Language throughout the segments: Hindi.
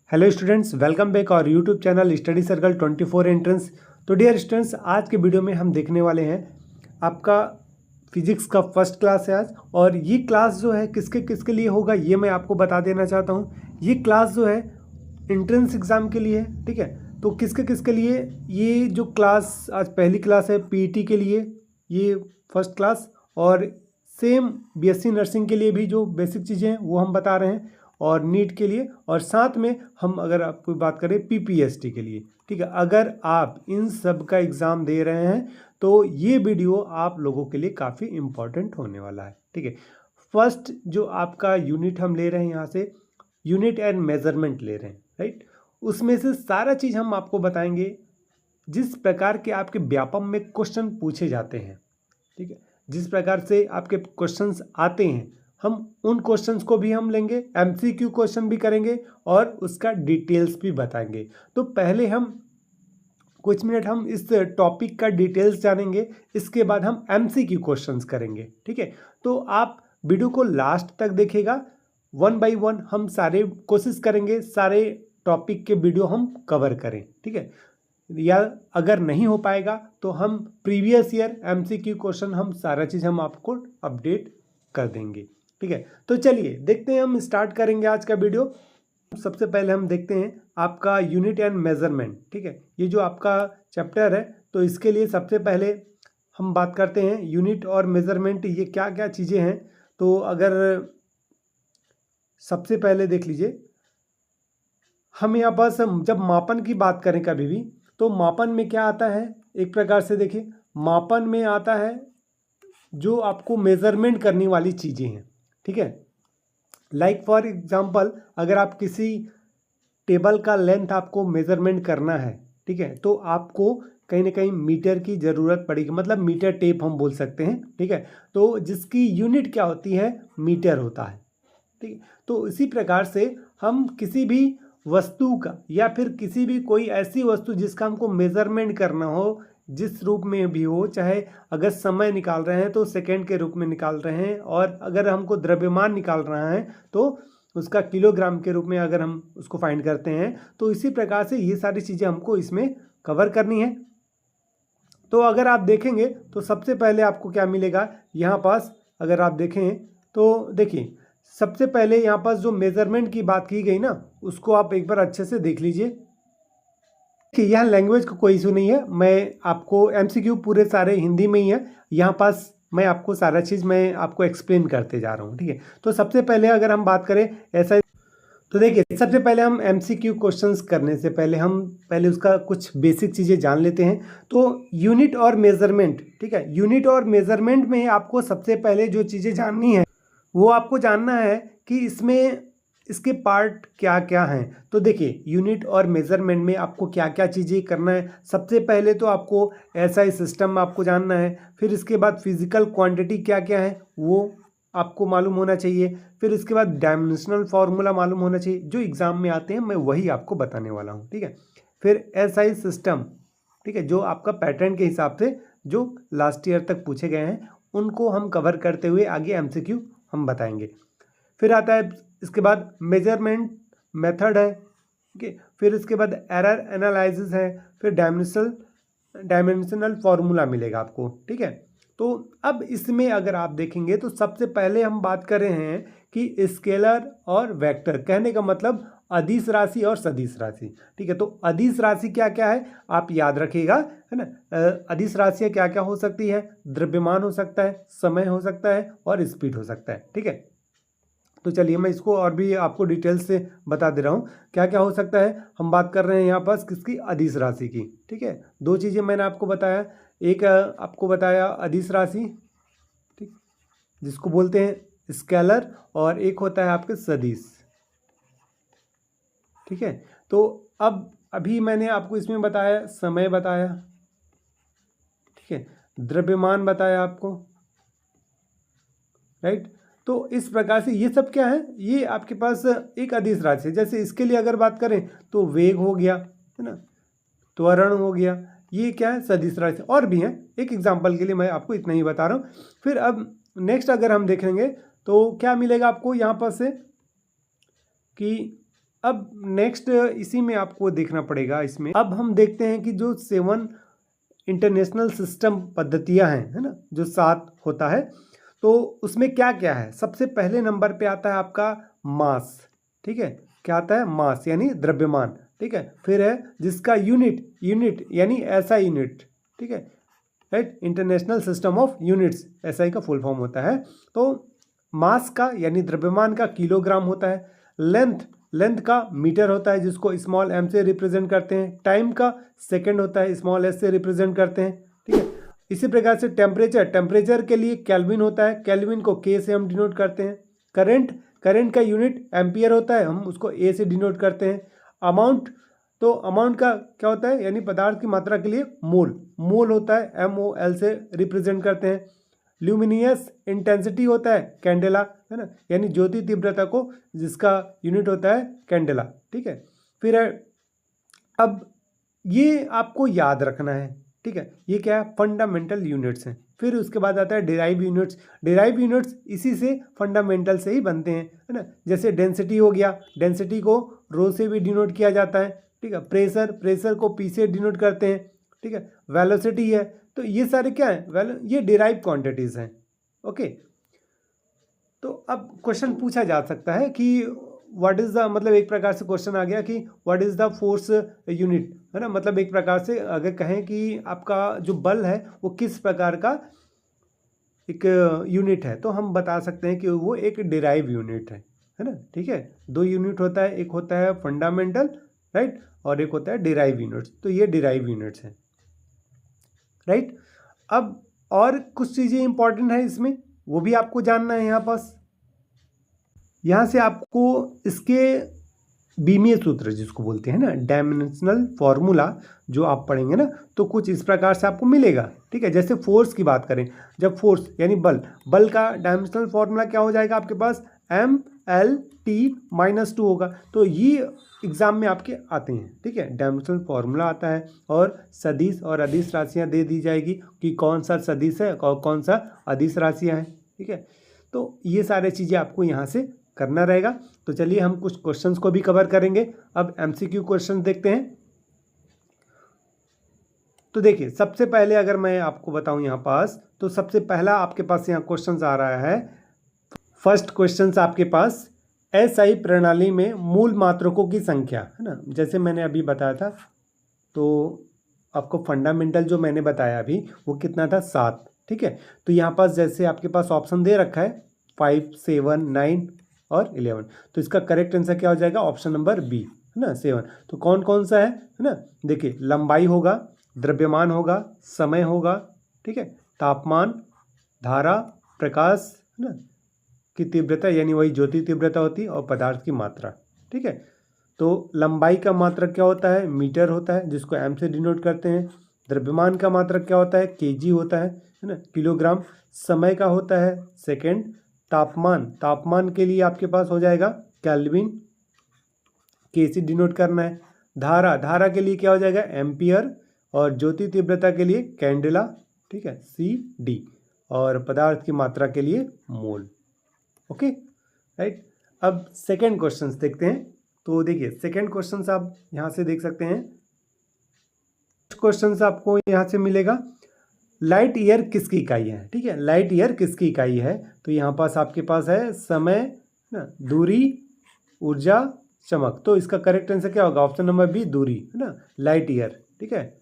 हेलो स्टूडेंट्स, वेलकम बैक और YouTube channel study circle 24 entrance. तो डियर स्टूडेंट्स, आज के वीडियो में हम देखने वाले हैं आपका फिजिक्स का फर्स्ट क्लास है आज। और ये क्लास जो है किसके किसके लिए होगा ये मैं आपको बता देना चाहता हूँ। ये क्लास जो है एंट्रेंस एग्ज़ाम के लिए है, ठीक है। तो किसके किसके लिए ये जो क्लास आज पहली क्लास है, पीईटी के लिए ये फर्स्ट क्लास, और सेम बीएससी नर्सिंग के लिए भी जो बेसिक चीज़ें हैं वो हम बता रहे हैं, और नीट के लिए, और साथ में हम अगर आपको बात करें पीपीएसटी के लिए, ठीक है। अगर आप इन सब का एग्ज़ाम दे रहे हैं तो ये वीडियो आप लोगों के लिए काफ़ी इम्पॉर्टेंट होने वाला है, ठीक है। फर्स्ट जो आपका यूनिट हम ले रहे हैं यहाँ से, यूनिट एंड मेजरमेंट ले रहे हैं, राइट। उसमें से सारा चीज़ हम आपको बताएंगे जिस प्रकार के आपके व्यापम में क्वेश्चन पूछे जाते हैं, ठीक है। जिस प्रकार से आपके क्वेश्चंस आते हैं हम उन क्वेश्चंस को भी हम लेंगे, एमसीक्यू क्वेश्चन भी करेंगे और उसका डिटेल्स भी बताएंगे। तो पहले हम कुछ मिनट हम इस टॉपिक का डिटेल्स जानेंगे, इसके बाद हम एमसीक्यू क्वेश्चंस करेंगे, ठीक है। तो आप वीडियो को लास्ट तक देखिएगा, वन बाय वन हम सारे कोशिश करेंगे सारे टॉपिक के वीडियो हम कवर करें, ठीक है। या अगर नहीं हो पाएगा तो हम प्रीवियस ईयर एमसीक्यू क्वेश्चन हम सारा चीज़ हम आपको अपडेट कर देंगे, ठीक है। तो चलिए देखते हैं, हम स्टार्ट करेंगे आज का वीडियो। सबसे पहले हम देखते हैं आपका यूनिट एंड मेजरमेंट, ठीक है। ये जो आपका चैप्टर है तो इसके लिए सबसे पहले हम बात करते हैं यूनिट और मेजरमेंट ये क्या क्या चीज़ें हैं। तो अगर सबसे पहले देख लीजिए, हम यहाँ पास जब मापन की बात करें कभी भी तो मापन में क्या आता है, एक प्रकार से देखिए मापन में आता है जो आपको मेजरमेंट करने वाली चीज़ें हैं, ठीक है। लाइक फॉर एग्जांपल अगर आप किसी टेबल का लेंथ आपको मेजरमेंट करना है, ठीक है, तो आपको कहीं ना कहीं मीटर की ज़रूरत पड़ेगी, मतलब मीटर टेप हम बोल सकते हैं, ठीक है। तो जिसकी यूनिट क्या होती है, मीटर होता है, ठीक है। तो इसी प्रकार से हम किसी भी वस्तु का या फिर किसी भी कोई ऐसी वस्तु जिसका हमको मेजरमेंट करना हो, जिस रूप में भी हो, चाहे अगर समय निकाल रहे हैं तो सेकंड के रूप में निकाल रहे हैं, और अगर हमको द्रव्यमान निकाल रहा है तो उसका किलोग्राम के रूप में अगर हम उसको फाइंड करते हैं, तो इसी प्रकार से ये सारी चीज़ें हमको इसमें कवर करनी है। तो अगर आप देखेंगे तो सबसे पहले आपको क्या मिलेगा यहाँ पास, अगर आप देखें तो देखिए सबसे पहले यहाँ पास जो मेजरमेंट की बात की गई ना, उसको आप एक बार अच्छे से देख लीजिए कि यहाँ लैंग्वेज का कोई इशू नहीं है। मैं आपको एमसीक्यू पूरे सारे हिंदी में ही है, यहाँ पास मैं आपको सारा चीज़ मैं आपको एक्सप्लेन करते जा रहा हूँ, ठीक है। तो सबसे पहले अगर हम बात करें ऐसा, तो देखिए सबसे पहले हम एमसीक्यू क्वेश्चंस करने से पहले हम पहले उसका कुछ बेसिक चीज़ें जान लेते हैं। तो यूनिट और मेजरमेंट, ठीक है, यूनिट और मेजरमेंट में आपको सबसे पहले जो चीज़ें जाननी है वो आपको जानना है कि इसमें इसके पार्ट क्या क्या हैं। तो देखिए यूनिट और मेजरमेंट में आपको क्या क्या चीज़ें करना है। सबसे पहले तो आपको एसआई सिस्टम आपको जानना है, फिर इसके बाद फिजिकल क्वांटिटी क्या क्या है वो आपको मालूम होना चाहिए, फिर इसके बाद डायमेंशनल फार्मूला मालूम होना चाहिए, जो एग्ज़ाम में आते हैं मैं वही आपको बताने वाला हूँ, ठीक है। फिर एसआई सिस्टम, ठीक है, जो आपका पैटर्न के हिसाब से जो लास्ट ईयर तक पूछे गए हैं उनको हम कवर करते हुए आगे एमसीक्यू हम बताएंगे। फिर आता है इसके बाद मेजरमेंट मेथड है, ठीक है। फिर इसके बाद एरर एनालिसिस है, फिर डायमेंशनल फार्मूला मिलेगा आपको, ठीक है। तो अब इसमें अगर आप देखेंगे तो सबसे पहले हम बात कर रहे हैं कि स्केलर और वेक्टर, कहने का मतलब अदिश राशि और सदिश राशि, ठीक है। तो अदिश राशि क्या क्या है आप याद रखिएगा, है ना। अदिश राशियाँ क्या क्या हो सकती है, द्रव्यमान हो सकता है, समय हो सकता है और स्पीड हो सकता है, ठीक है। तो चलिए मैं इसको और भी आपको डिटेल्स से बता दे रहा हूँ क्या क्या हो सकता है। हम बात कर रहे हैं यहाँ पास किसकी, अदिश राशि की, ठीक है। दो चीज़ें मैंने आपको बताया, एक आपको बताया अदिश राशि, ठीक, जिसको बोलते हैं स्केलर, और एक होता है आपके सदिश, ठीक है। तो अब अभी मैंने आपको इसमें बताया समय बताया, ठीक है, द्रव्यमान बताया आपको, राइट। तो इस प्रकार से ये सब क्या है, ये आपके पास एक अदिश राशि है। जैसे इसके लिए अगर बात करें तो वेग हो गया, है ना, त्वरण हो गया, ये क्या है सदिश राशि, और भी हैं, एक एग्जांपल के लिए मैं आपको इतना ही बता रहा हूँ। फिर अब नेक्स्ट अगर हम देखेंगे तो क्या मिलेगा आपको यहाँ पर से कि अब नेक्स्ट इसी में आपको देखना पड़ेगा। इसमें अब हम देखते हैं कि जो 7 इंटरनेशनल सिस्टम पद्धतियां हैं, है ना, जो 7 होता है, तो उसमें क्या क्या है। सबसे पहले नंबर पे आता है आपका मास, ठीक है, क्या आता है, मास यानी द्रव्यमान, ठीक है। फिर है जिसका यूनिट यानी एसआई यूनिट, ठीक है, right, international system of units, SI का फुल फॉर्म होता है। तो मास का यानी द्रव्यमान का किलोग्राम होता है। लेंथ का मीटर होता है, जिसको स्मॉल एम से रिप्रेजेंट करते हैं। टाइम का सेकंड होता है, स्मॉल एस से रिप्रेजेंट करते हैं, ठीक है। इसी प्रकार से टेम्परेचर के लिए केल्विन होता है, केल्विन को के से हम डिनोट करते हैं। करंट का यूनिट एम्पियर होता है, हम उसको ए से डिनोट करते हैं। अमाउंट का क्या होता है, यानी पदार्थ की मात्रा के लिए मोल होता है, MOL से रिप्रेजेंट करते हैं। ल्यूमिनियस इंटेंसिटी होता है कैंडेला, है ना, यानी ज्योति तीव्रता को जिसका यूनिट होता है कैंडेला, ठीक है। फिर है, अब ये आपको याद रखना है, ठीक है, ये क्या है, फंडामेंटल यूनिट्स हैं। फिर उसके बाद आता है डिराइव यूनिट्स इसी से फंडामेंटल से ही बनते हैं, है ना। जैसे डेंसिटी हो गया, डेंसिटी को रो से भी डिनोट किया जाता है, ठीक है। प्रेशर को पी से डिनोट करते हैं, ठीक है। वेलोसिटी है, तो ये सारे क्या है, ये डिराइव क्वांटिटीज हैं, ओके। तो अब क्वेश्चन पूछा जा सकता है कि व्हाट इज द, मतलब एक प्रकार से क्वेश्चन आ गया कि what is the force unit, है ना, मतलब एक प्रकार से अगर कहें कि आपका जो बल है वो किस प्रकार का एक यूनिट है, तो हम बता सकते हैं कि वो एक डिराइव यूनिट है ना, ठीक है। 2 यूनिट होता है, एक होता है फंडामेंटल, राइट, और एक होता है डिराइव यूनिट्स, तो ये डिराइव यूनिट्स हैं, राइट। अब और कुछ चीज़ें इंपॉर्टेंट है इसमें, वो भी आपको जानना है। यहाँ से आपको इसके बीमीय सूत्र जिसको बोलते हैं ना, डायमेंशनल फॉर्मूला, जो आप पढ़ेंगे ना, तो कुछ इस प्रकार से आपको मिलेगा, ठीक है। जैसे फोर्स की बात करें, जब फोर्स यानी बल का डायमेंशनल फॉर्मूला क्या हो जाएगा आपके पास, MLT-2 होगा। तो ये एग्जाम में आपके आते हैं, ठीक है, डायमेंशनल फॉर्मूला आता है, और सदिश और अदिश राशियां दे दी जाएगी कि कौन सा सदिश है और कौन सा अदिश राशियां हैं, ठीक है। तो ये सारी चीज़ें आपको यहाँ से करना रहेगा। तो चलिए हम कुछ क्वेश्चंस को भी कवर करेंगे। अब MCQ क्वेश्चन देखते हैं। तो देखिए, सबसे पहले अगर मैं आपको बताऊं यहाँ पास, तो सबसे पहला आपके पास यहाँ क्वेश्चन आ रहा है। फर्स्ट क्वेश्चन आपके पास, SI प्रणाली में मूल मात्रकों की संख्या, है ना, जैसे मैंने अभी बताया था, तो आपको फंडामेंटल जो मैंने बताया अभी वो कितना था, 7, ठीक है। तो यहाँ पास जैसे आपके पास ऑप्शन दे रखा है 5, 7, 9 और 11, तो इसका करेक्ट आंसर क्या हो जाएगा, ऑप्शन नंबर बी, है ना, 7। तो कौन कौन सा है ना, देखिए, लंबाई होगा, द्रव्यमान होगा, समय होगा, ठीक है, तापमान, धारा, प्रकाश, है ना, की तीव्रता यानी वही ज्योति तीव्रता होती है, और पदार्थ की मात्रा, ठीक है। तो लंबाई का मात्रक क्या होता है, मीटर होता है, जिसको एम से डिनोट करते हैं। द्रव्यमान का मात्रक क्या होता है, केजी होता है ना, किलोग्राम। समय का होता है सेकेंड। तापमान के लिए आपके पास हो जाएगा केल्विन, के से डिनोट करना है। धारा के लिए क्या हो जाएगा, एम्पियर, और ज्योति तीव्रता के लिए कैंडेला, ठीक है, CD, और पदार्थ की मात्रा के लिए मोल, ओके, राइट। अब सेकेंड क्वेश्चन देखते हैं। तो देखिए, सेकेंड क्वेश्चन आप यहाँ से देख सकते हैं। क्वेश्चन आपको यहाँ से मिलेगा, लाइट ईयर किसकी इकाई है, ठीक है, लाइट ईयर किसकी इकाई है। तो यहाँ पास आपके पास है समय ना, दूरी, ऊर्जा, चमक। तो इसका करेक्ट आंसर क्या होगा, ऑप्शन नंबर बी, दूरी, है ना, लाइट ईयर, ठीक है।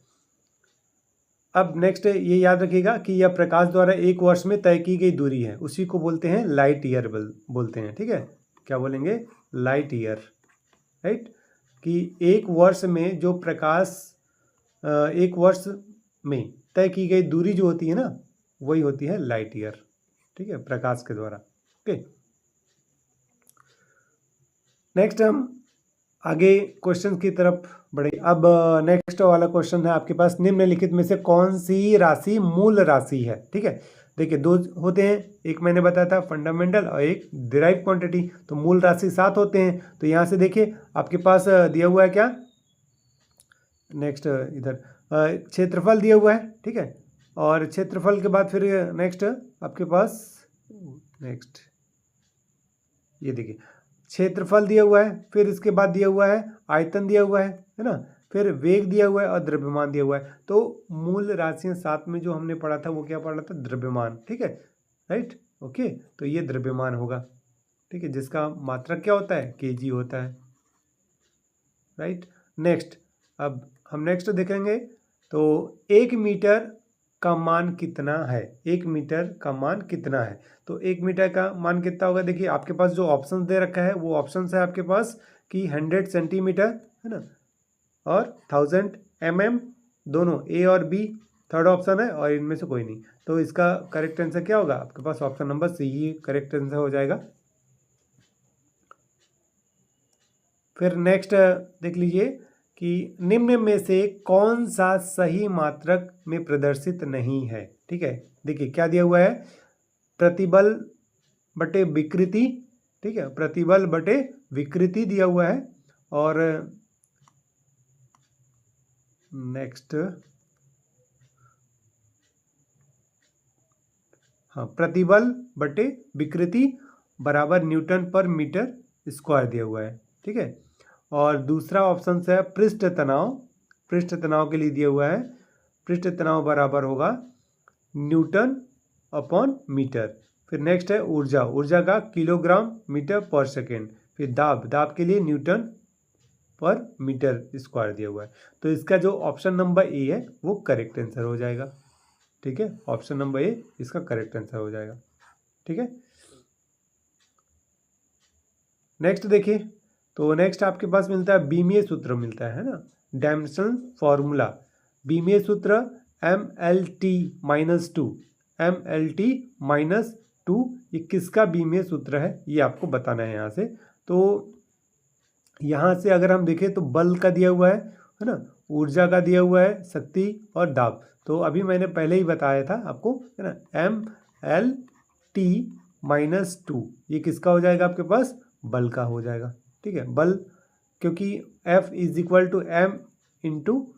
अब नेक्स्ट ये याद रखिएगा कि यह प्रकाश द्वारा एक वर्ष में तय की गई दूरी है, उसी को बोलते हैं लाइट ईयर बोलते हैं, ठीक है। क्या बोलेंगे, लाइट ईयर, राइट, कि एक वर्ष में जो प्रकाश, एक वर्ष में तय की गई दूरी जो होती है ना, वही होती है लाइट ईयर, ठीक है, प्रकाश के द्वारा, ओके। नेक्स्ट हम आगे क्वेश्चन की तरफ बढ़े। अब नेक्स्ट वाला क्वेश्चन है आपके पास, निम्नलिखित में से कौन सी राशि मूल राशि है, ठीक है। देखिए, 2 होते हैं, एक मैंने बताया था फंडामेंटल और एक डिराइव क्वांटिटी। तो मूल राशि 7 होते हैं। तो यहाँ से देखिए आपके पास दिया हुआ है क्या, नेक्स्ट इधर क्षेत्रफल दिया हुआ है, ठीक है, और क्षेत्रफल के बाद फिर नेक्स्ट आपके पास, नेक्स्ट ये देखिए क्षेत्रफल दिया हुआ है, फिर इसके बाद दिया हुआ है आयतन दिया हुआ है ना, फिर वेग दिया हुआ है और द्रव्यमान दिया हुआ है। तो मूल राशियां साथ में जो हमने पढ़ा था वो क्या पढ़ा था, द्रव्यमान। ठीक है, राइट, ओके। तो ये द्रव्यमान होगा, ठीक है, जिसका मात्रक क्या होता है, केजी होता है, राइट। नेक्स्ट, अब हम नेक्स्ट देखेंगे। तो 1 मीटर का मान कितना है, 1 मीटर का मान कितना है। तो 1 मीटर का मान कितना होगा, देखिए आपके पास जो ऑप्शन दे रखा है वो ऑप्शन है आपके पास कि 100 सेंटीमीटर है ना, और 1000 mm, दोनों ए और बी थर्ड ऑप्शन है, और इनमें से कोई नहीं। तो इसका करेक्ट आंसर क्या होगा, आपके पास ऑप्शन नंबर सी ही करेक्ट आंसर हो जाएगा। फिर नेक्स्ट देख लीजिए कि निम्न में से कौन सा सही मात्रक में प्रदर्शित नहीं है। ठीक है, देखिए क्या दिया हुआ है, प्रतिबल बटे विकृति। ठीक है, प्रतिबल बटे विकृति दिया हुआ है। और नेक्स्ट, हाँ, प्रतिबल बटे विकृति बराबर न्यूटन पर मीटर स्क्वायर दिया हुआ है। ठीक है, और दूसरा ऑप्शन है पृष्ठ तनाव। पृष्ठ तनाव के लिए दिया हुआ है पृष्ठ तनाव बराबर होगा न्यूटन अपॉन मीटर। फिर नेक्स्ट है ऊर्जा। ऊर्जा का किलोग्राम मीटर पर सेकेंड। फिर दाब, दाब के लिए न्यूटन पर मीटर स्क्वायर दिया हुआ है। तो इसका जो ऑप्शन नंबर ए है वो करेक्ट आंसर हो जाएगा। ठीक है, ऑप्शन नंबर ए इसका करेक्ट आंसर हो जाएगा। ठीक है, नेक्स्ट देखिए। तो नेक्स्ट आपके पास मिलता है बीमीय सूत्र मिलता है ना, डायमेंशनल फॉर्मूला। बीमीय सूत्र MLT-2, MLT-2, ये किसका बीमीय सूत्र है ये आपको बताना है यहाँ से। तो यहाँ से अगर हम देखें तो बल का दिया हुआ है ना, ऊर्जा का दिया हुआ है, शक्ति और दाब। तो अभी मैंने पहले ही बताया था आपको है ना, MLT-2 ये किसका हो जाएगा, आपके पास बल का हो जाएगा। ठीक है, बल, क्योंकि F = M इंटू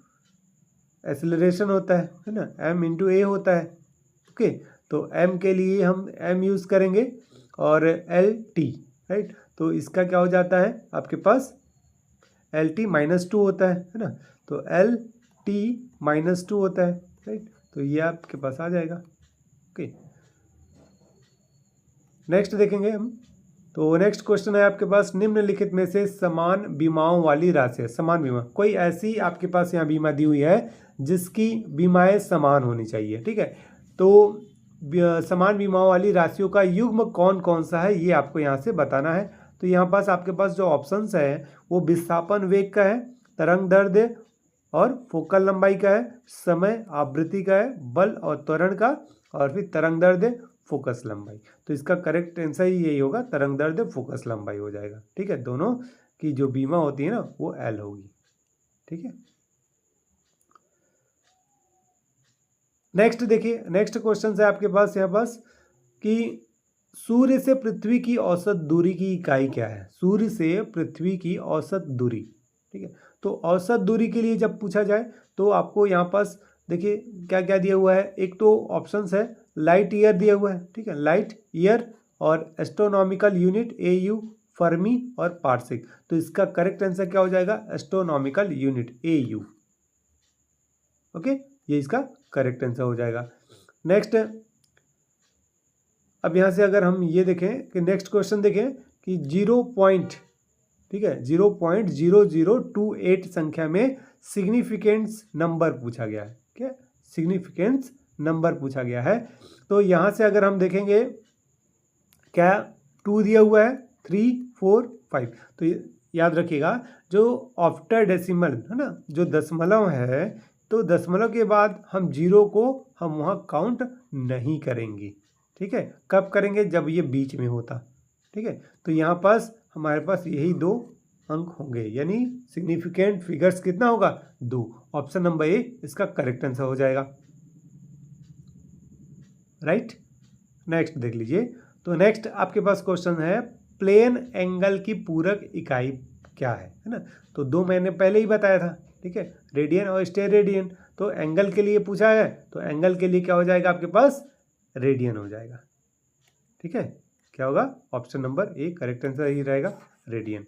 एक्सेलरेशन होता है ना, M इंटू ए होता है। ओके, तो M के लिए हम M यूज़ करेंगे और LT, राइट। तो इसका क्या हो जाता है आपके पास, LT-2 होता है ना, तो LT-2 होता है, राइट। तो ये आपके पास आ जाएगा। ओके, नेक्स्ट देखेंगे हम। तो नेक्स्ट क्वेश्चन है आपके पास, निम्नलिखित में से समान बीमाओं वाली राशि है। समान बीमा, कोई ऐसी आपके पास यहाँ बीमा दी हुई है जिसकी बीमाएं समान होनी चाहिए। ठीक है, तो समान बीमाओं वाली राशियों का युग्म कौन कौन सा है ये आपको यहाँ से बताना है। तो यहाँ पास आपके पास जो ऑप्शंस है वो विस्थापन वेग का है, तरंग दैर्ध्य और फोकल लंबाई का है, समय आवृत्ति का है, बल और त्वरण का, और फिर तरंग दैर्ध्य फोकस लंबाई। तो इसका करेक्ट आंसर ही यही होगा, तरंग दैर्ध्य फोकस लंबाई हो जाएगा। ठीक है, दोनों की जो बीमा होती है ना वो L होगी। ठीक है, नेक्स्ट देखिए। नेक्स्ट क्वेश्चन है आपके पास यहाँ पास कि सूर्य से पृथ्वी की औसत दूरी की इकाई क्या है। सूर्य से पृथ्वी की औसत दूरी। ठीक है, तो औसत दूरी के लिए जब पूछा जाए तो आपको यहाँ पास देखिए क्या क्या दिया हुआ है। एक तो ऑप्शंस है लाइट ईयर दिया हुआ है। ठीक है, लाइट ईयर और एस्ट्रोनॉमिकल यूनिट AU, फर्मी और पार्सिक। तो इसका करेक्ट आंसर क्या हो जाएगा, एस्ट्रोनॉमिकल यूनिट AU। ओके, ये इसका करेक्ट आंसर हो जाएगा। नेक्स्ट, अब यहाँ से अगर हम ये देखें कि नेक्स्ट क्वेश्चन देखें कि 0.0028 संख्या में सिग्निफिकेंस नंबर पूछा गया है। क्या सिग्निफिकेंस नंबर पूछा गया है। तो यहाँ से अगर हम देखेंगे क्या 2 दिया हुआ है, 3, 4, 5। तो याद रखिएगा जो आफ्टर डेसिमल है ना, जो दशमलव है, तो दशमलव के बाद हम 0 को हम वहाँ काउंट नहीं करेंगे। ठीक है, कब करेंगे, जब ये बीच में होता। ठीक है, तो यहाँ पास हमारे पास यही 2 अंक होंगे, यानी सिग्निफिकेंट फिगर्स कितना होगा, 2। ऑप्शन नंबर ए इसका करेक्ट आंसर हो जाएगा। राइट, नेक्स्ट देख लीजिए। तो नेक्स्ट आपके पास क्वेश्चन है प्लेन एंगल की पूरक इकाई क्या है ना। तो 2 मैंने पहले ही बताया था। ठीक है, रेडियन और स्टेरेडियन। तो एंगल के लिए पूछा है तो एंगल के लिए क्या हो जाएगा आपके पास, रेडियन हो जाएगा। ठीक है, क्या होगा, option number A correct answer ही रहेगा, रेडियन।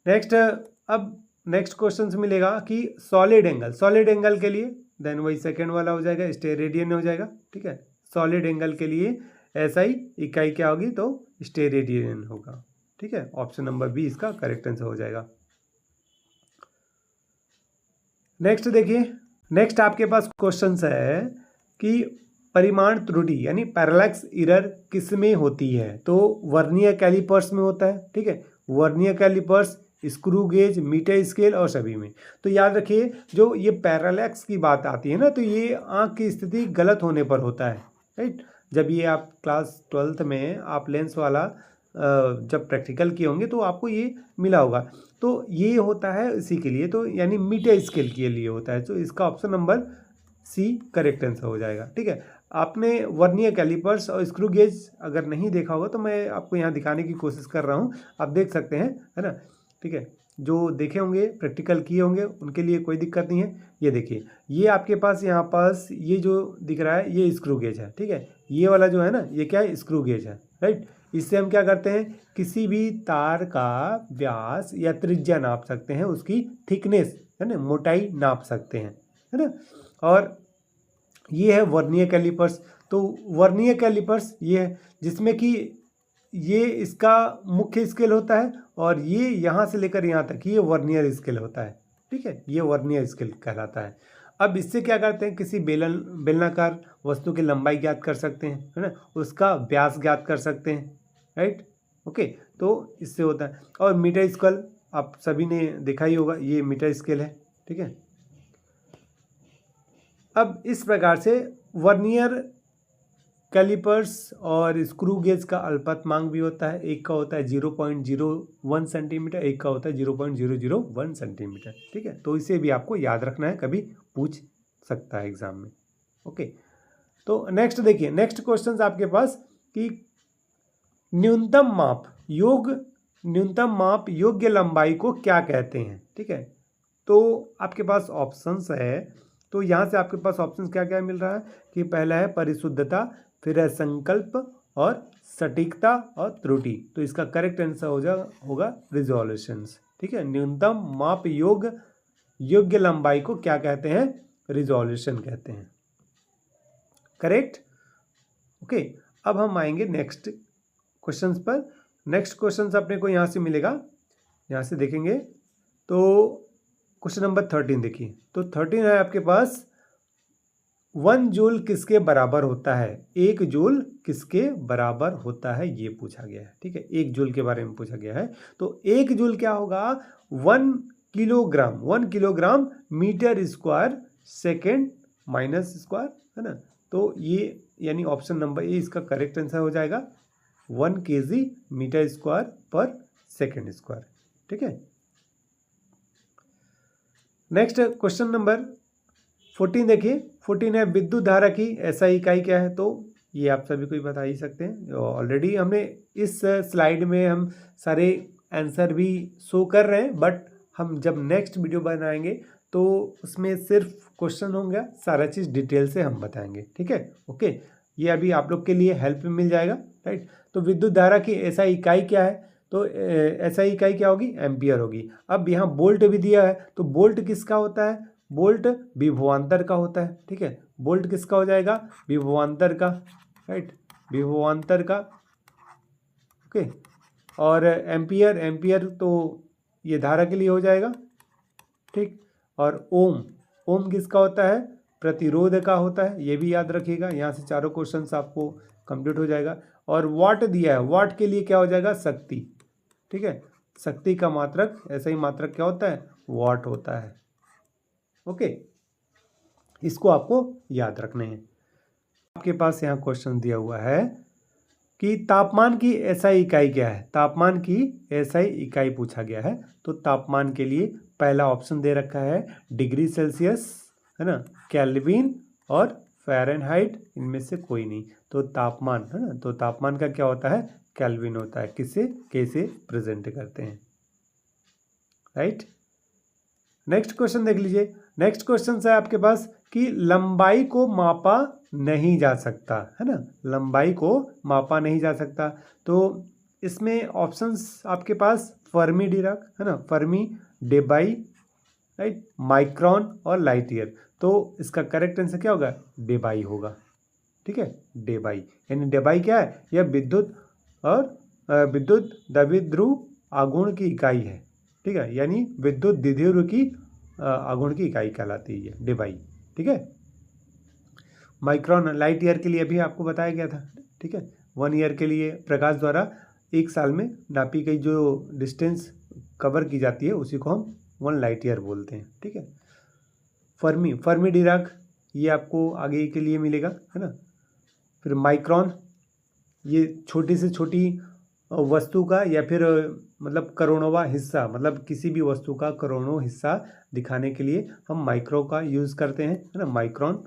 नेक्स्ट, अब नेक्स्ट क्वेश्चन से मिलेगा कि सॉलिड एंगल के लिए देन वही सेकेंड वाला हो जाएगा, स्टेरेडियन हो जाएगा। ठीक है, सॉलिड एंगल के लिए SI इकाई क्या होगी, तो स्टेरेडियन होगा। ठीक है, ऑप्शन नंबर बी इसका करेक्ट आंसर हो जाएगा। नेक्स्ट देखिए, नेक्स्ट आपके पास क्वेश्चन है कि परिमाण त्रुटि यानी पैरेलैक्स एरर किस में होती है, तो वर्नियर कैलिपर्स में होता है। ठीक है, vernier callipers, screw gauge, metre scale और सभी में। तो याद रखिए, जो ये पैरेलैक्स की बात आती है ना, तो ये आंख की स्थिति गलत होने पर होता है। राइट, जब ये आप क्लास 12th में आप लेंस वाला जब प्रैक्टिकल किए होंगे तो आपको ये मिला होगा। तो ये होता है इसी के लिए, तो यानी मीटर स्केल के लिए होता है। तो इसका option number C correct answer हो जाएगा। ठीक है, आपने वर्नियर कैलिपर्स और स्क्रू गेज अगर नहीं देखा होगा तो मैं आपको यहाँ दिखाने की कोशिश कर रहा हूँ, आप देख सकते हैं, है ना। ठीक है, जो देखे होंगे प्रैक्टिकल किए होंगे उनके लिए कोई दिक्कत नहीं है। ये देखिए, ये आपके पास यहाँ पास ये जो दिख रहा है ये स्क्रू गेज है। ठीक है, ये वाला जो है ना ये क्या है, स्क्रू गेज है। राइट, इससे हम क्या करते हैं, किसी भी तार का व्यास या त्रिज्या नाप सकते हैं, उसकी थिकनेस है ना, मोटाई नाप सकते हैं, है ना। और ये है वर्नियर कैलिपर्स। तो वर्नियर कैलिपर्स ये है जिसमें कि ये इसका मुख्य स्केल होता है और ये यहाँ से लेकर यहाँ तक ये वर्नियर स्केल होता है। ठीक है, ये वर्नियर स्केल कहलाता है। अब इससे क्या करते हैं, किसी बेलनाकार वस्तु की लंबाई ज्ञात कर सकते हैं, है ना, उसका व्यास ज्ञात कर सकते हैं। राइट, ओके, तो इससे होता है। और मीटर स्केल आप सभी ने देखा ही होगा, ये मीटर स्केल है। ठीक है, अब इस प्रकार से वर्नियर कैलिपर्स और स्क्रू गेज का अल्पतमांक भी होता है। एक का होता है 0.01 सेंटीमीटर, एक का होता है 0.001 सेंटीमीटर। ठीक है, तो इसे भी आपको याद रखना है, कभी पूछ सकता है एग्जाम में। ओके, तो नेक्स्ट देखिए, नेक्स्ट क्वेश्चन आपके पास कि न्यूनतम माप योग्य लंबाई को क्या कहते हैं। ठीक है, तो आपके पास ऑप्शंस है, तो यहाँ से आपके पास ऑप्शंस क्या क्या मिल रहा है कि पहला है परिशुद्धता, फिर है संकल्प और सटीकता और त्रुटि। तो इसका करेक्ट आंसर होगा रिजोल्यूशंस। ठीक है, न्यूनतम माप योग्य लंबाई को क्या कहते हैं, रिजोल्यूशन कहते हैं। करेक्ट। ओके, अब हम आएंगे नेक्स्ट क्वेश्चंस पर। नेक्स्ट क्वेश्चंस अपने को यहाँ से मिलेगा, यहाँ से देखेंगे तो क्वेश्चन नंबर 13 देखिए। तो 13 है आपके पास 1 जूल किसके बराबर होता है, 1 जूल किसके बराबर होता है, ये पूछा गया है। ठीक है, 1 जूल के बारे में पूछा गया है। तो 1 जूल क्या होगा, 1 kilogram metre square second minus square, है ना। तो ये यानी ऑप्शन नंबर ए इसका करेक्ट आंसर हो जाएगा, 1 kg मीटर स्क्वायर पर सेकेंड स्क्वायर। ठीक है, नेक्स्ट क्वेश्चन नंबर 14 देखिए। 14 है विद्युत धारा की SI इकाई क्या है, तो ये आप सभी को ही बता ही सकते हैं। ऑलरेडी हमने इस स्लाइड में हम सारे आंसर भी शो कर रहे हैं, बट हम जब नेक्स्ट वीडियो बनाएंगे तो उसमें सिर्फ क्वेश्चन होंगे, सारा चीज़ डिटेल से हम बताएंगे। ठीक है, ओके, ये अभी आप लोग के लिए हेल्प में मिल जाएगा। राइट, तो विद्युत धारा की SI इकाई क्या है, तो SI इकाई क्या होगी, एम्पियर होगी। अब यहाँ बोल्ट भी दिया है, तो बोल्ट किसका होता है, बोल्ट विभवांतर का होता है। ठीक है, बोल्ट किसका हो जाएगा, विभवांतर का। राइट, विभवांतर का। ओके, और एम्पियर तो ये धारा के लिए हो जाएगा। ठीक, और ओम किसका होता है, प्रतिरोध का होता है, ये भी याद रखिएगा। यहाँ से चारों क्वेश्चंस आपको कंप्लीट हो जाएगा। और वाट दिया है, वाट के लिए क्या हो जाएगा, शक्ति। ठीक है, शक्ति का मात्रक, ऐसा ही मात्रक क्या होता है, वाट होता है। ओके, इसको आपको याद रखने हैं। आपके पास यहाँ क्वेश्चन दिया हुआ है कि तापमान की SI इकाई क्या है, तापमान की SI इकाई पूछा गया है। तो तापमान के लिए पहला ऑप्शन दे रखा है डिग्री सेल्सियस, है ना, केल्विन और फ़ारेनहाइट, इनमें से कोई नहीं। तो तापमान, है ना, तो तापमान का क्या होता है, केल्विन होता है। किससे, कैसे प्रेजेंट करते हैं। राइट, नेक्स्ट क्वेश्चन देख लीजिए। नेक्स्ट क्वेश्चन है आपके पास कि लंबाई को मापा नहीं जा सकता, है ना, लंबाई को मापा नहीं जा सकता। तो इसमें ऑप्शंस आपके पास फर्मी डिराक, है ना, फर्मी, डेबाई, राइट, माइक्रोन और लाइट ईयर। तो इसका करेक्ट आंसर क्या होगा? डेबाई होगा। ठीक है, डेबाई, यानी डेबाई क्या है? यह विद्युत और विद्युत द्विध्रुव आघूर्ण की इकाई है। ठीक है, यानी विद्युत द्विध्रुव की आघूर्ण की इकाई कहलाती है डेबाई। ठीक है, माइक्रोन लाइट ईयर के लिए अभी आपको बताया गया था। ठीक है, 1 ईयर के लिए प्रकाश द्वारा 1 साल में नापी गई जो डिस्टेंस कवर की जाती है उसी को हम 1 लाइट ईयर बोलते हैं। ठीक है, फर्मी डिराक ये आपको आगे के लिए मिलेगा, है ना। फिर माइक्रोन, ये छोटी से छोटी वस्तु का या फिर मतलब करोड़ोंवा हिस्सा, मतलब किसी भी वस्तु का करोड़ों हिस्सा दिखाने के लिए हम माइक्रो का यूज़ करते हैं, है ना, माइक्रोन।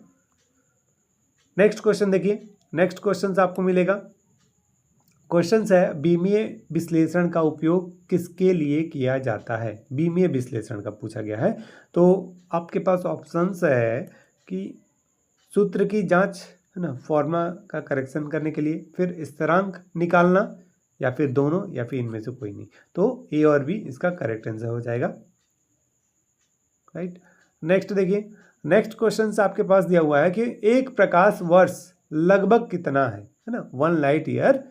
नेक्स्ट क्वेश्चन देखिए, नेक्स्ट क्वेश्चन आपको मिलेगा। क्वेश्चन है बीमीय विश्लेषण का उपयोग किसके लिए किया जाता है? बीमीय विश्लेषण का पूछा गया है। तो आपके पास ऑप्शंस है कि सूत्र की जांच, है ना, फॉर्मा का करेक्शन करने के लिए, फिर स्थिरांक निकालना, या फिर दोनों, या फिर इनमें से कोई नहीं। तो ए और बी इसका करेक्ट आंसर हो जाएगा। राइट, नेक्स्ट देखिए, नेक्स्ट क्वेश्चन आपके पास दिया हुआ है कि एक प्रकाश वर्ष लगभग कितना है ना, 1 लाइट ईयर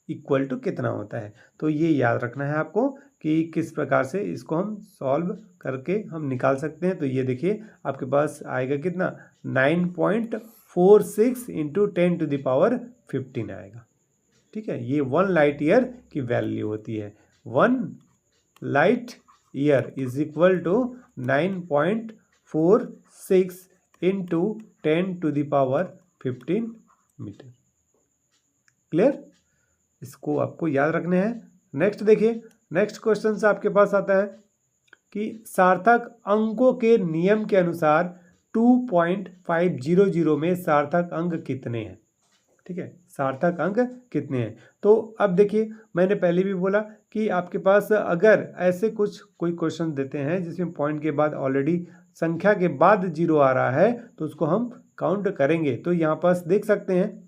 इक्वल टू कितना होता है। तो ये याद रखना है आपको कि किस प्रकार से इसको हम सॉल्व करके हम निकाल सकते हैं। तो ये देखिए आपके पास आएगा कितना, 9.46 इंटू 10⁻15 आएगा। ठीक है, ये 1 लाइट ईयर की वैल्यू होती है। 1 light year is equal to 9.46 into 10⁻15 metre. Clear, इसको आपको याद रखने हैं। नेक्स्ट देखिए, नेक्स्ट क्वेश्चन आपके पास आता है कि सार्थक अंकों के नियम के अनुसार 2.500 में सार्थक अंक कितने हैं? ठीक है, सार्थक अंक कितने हैं? तो अब देखिए, मैंने पहले भी बोला कि आपके पास अगर ऐसे कोई क्वेश्चन देते हैं जिसमें पॉइंट के बाद ऑलरेडी संख्या के बाद 0 आ रहा है तो उसको हम काउंट करेंगे। तो यहाँ पास देख सकते हैं,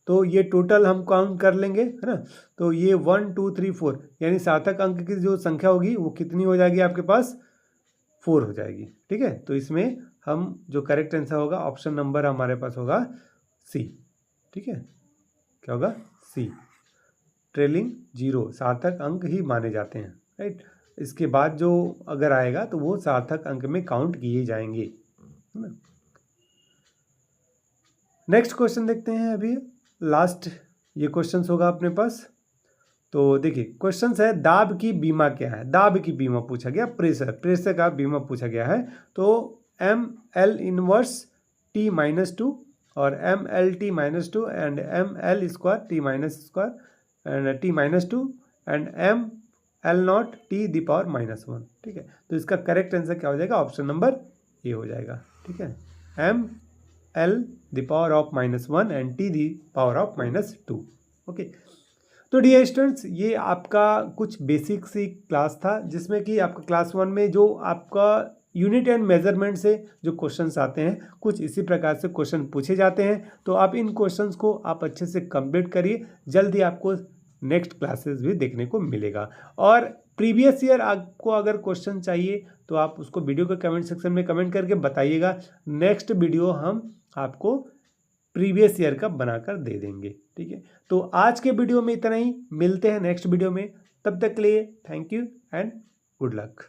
तो ये टोटल हम काउंट कर लेंगे, है ना। तो ये 1 2 3 4 यानी सार्थक अंक की जो संख्या होगी वो कितनी हो जाएगी आपके पास? 4 हो जाएगी। ठीक है, तो इसमें हम जो करेक्ट आंसर होगा ऑप्शन नंबर हमारे पास होगा सी। ठीक है, क्या होगा? सी, ट्रेलिंग 0 सार्थक अंक ही माने जाते हैं। राइट, इसके बाद जो अगर आएगा तो वो सार्थक अंक में काउंट किए जाएंगे, है ना। नेक्स्ट क्वेश्चन देखते हैं, अभी लास्ट ये क्वेश्चन होगा अपने पास। तो देखिए क्वेश्चन है दाब की बीमा क्या है? दाब की बीमा पूछा गया, प्रेशर का बीमा पूछा गया है। तो ml इनवर्स t-2 और ml t-2 and ml square t-2 and t-2 and ml0 t⁻⁻1। ठीक है, तो इसका करेक्ट आंसर क्या हो जाएगा? ऑप्शन नंबर ए हो जाएगा। ठीक है, ml⁻⁻1 एंड t⁻⁻2। ओके, तो डियर स्टूडेंट्स, ये आपका कुछ बेसिक सी क्लास था जिसमें कि आपका क्लास 1 में जो आपका यूनिट एंड मेजरमेंट से जो क्वेश्चंस आते हैं कुछ इसी प्रकार से क्वेश्चन पूछे जाते हैं। तो आप इन क्वेश्चंस को आप अच्छे से कंप्लीट करिए, जल्दी आपको नेक्स्ट क्लासेस भी देखने को मिलेगा। और प्रीवियस ईयर आपको अगर क्वेश्चन चाहिए तो आप उसको वीडियो के कमेंट सेक्शन में कमेंट करके बताइएगा। नेक्स्ट वीडियो हम आपको प्रीवियस ईयर का बनाकर दे देंगे। ठीक है, तो आज के वीडियो में इतना ही, मिलते हैं नेक्स्ट वीडियो में। तब तक के लिए thank you and good luck.